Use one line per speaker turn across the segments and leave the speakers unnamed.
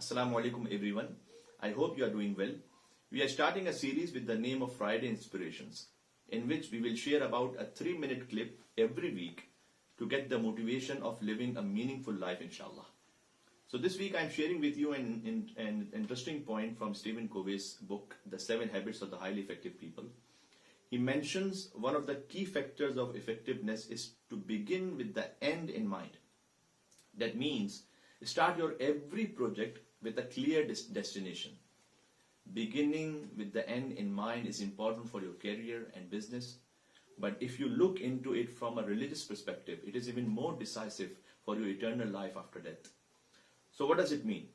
Assalamu alaikum everyone. I hope you are doing well. We are starting a series with the name of Firday Inspirations, in which we will share about a 3-minute clip every week to get the motivation of living a meaningful life, inshallah. So this week I am sharing with you an interesting point from Stephen Covey's book, The 7 Habits of the Highly Effective People. He mentions one of the key factors of effectiveness is to begin with the end in mind. That means start your every project with a clear destination. Beginning with the end in mind is important for your career and business, but if you look into it from a religious perspective, it is even more decisive for your eternal life after death. So what does it mean?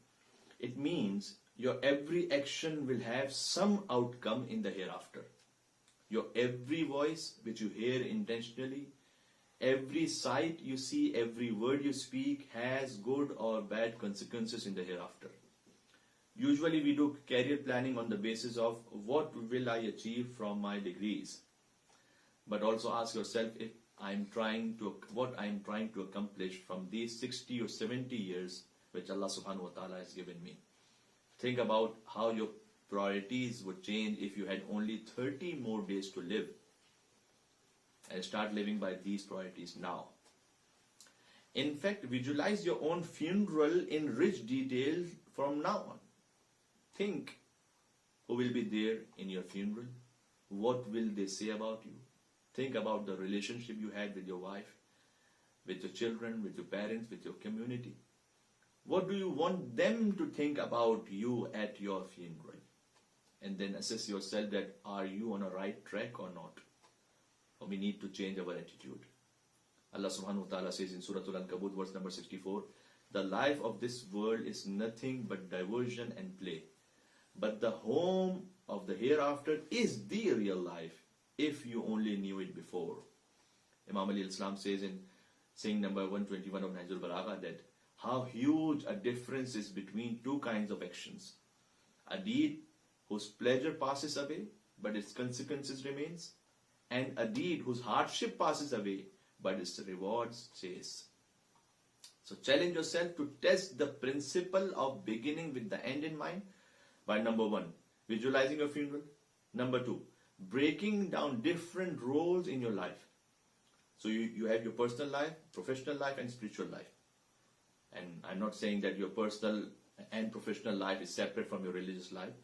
It means your every action will have some outcome in the hereafter. Your every voice which you hear intentionally, every sight you see, every word you speak has good or bad consequences in the hereafter. Usually we do career planning on the basis of what will I achieve from my degrees. But also ask yourself if what I am trying to accomplish from these 60 or 70 years which Allah subhanahu wa ta'ala has given me. Think about how your priorities would change if you had only 30 more days to live. And start living by these priorities now. In fact, visualize your own funeral in rich detail from now on. Think who will be there in your funeral, what will they say about you. Think about the relationship you had with your wife, with your children, with your parents, with your community. What do you want them to think about you at your funeral? And then assess yourself that are you on a right track or not? Or we need to change our attitude. Allah subhanahu wa ta'ala says in Surah Al-Ankabut verse number 64, the life of this world is nothing but diversion and play. But the home of the hereafter is the real life if you only knew it before. Imam Ali al-Islam says in saying number 121 of Nahjul Balagha that how huge a difference is between two kinds of actions. A deed whose pleasure passes away but its consequences remains, and a deed whose hardship passes away but its rewards stays. So challenge yourself to test the principle of beginning with the end in mind by number 1, visualizing your funeral. Number 2, breaking down different roles in your life. So you have your personal life, professional life and spiritual life. And I'm not saying that your personal and professional life is separate from your religious life.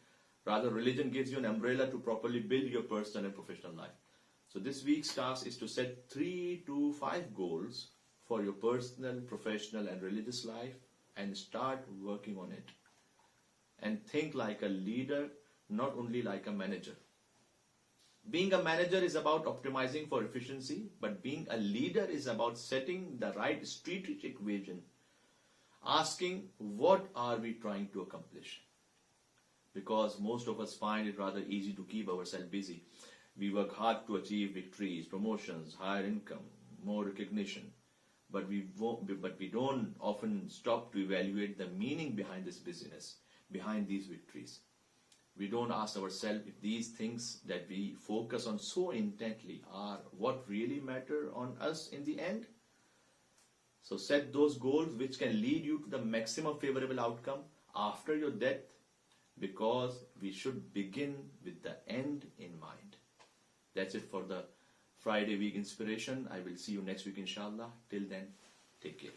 Rather, religion gives you an umbrella to properly build your personal and professional life. So this week's task is to set 3 to 5 goals for your personal, professional and religious life and start working on it. And think like a leader, not only like a manager. Being a manager is about optimizing for efficiency, but being a leader is about setting the right strategic vision. Asking, what are we trying to accomplish? Because most of us find it rather easy to keep ourselves busy. We work hard to achieve victories, promotions, higher income, more recognition. But we don't often stop to evaluate the meaning behind this busyness, behind these victories. We don't ask ourselves if these things that we focus on so intently are what really matter on us in the end. So set those goals which can lead you to the maximum favorable outcome after your death, because we should begin with the end in mind. That's it for the Friday week inspiration. I will see you next week inshallah. Till then, take care.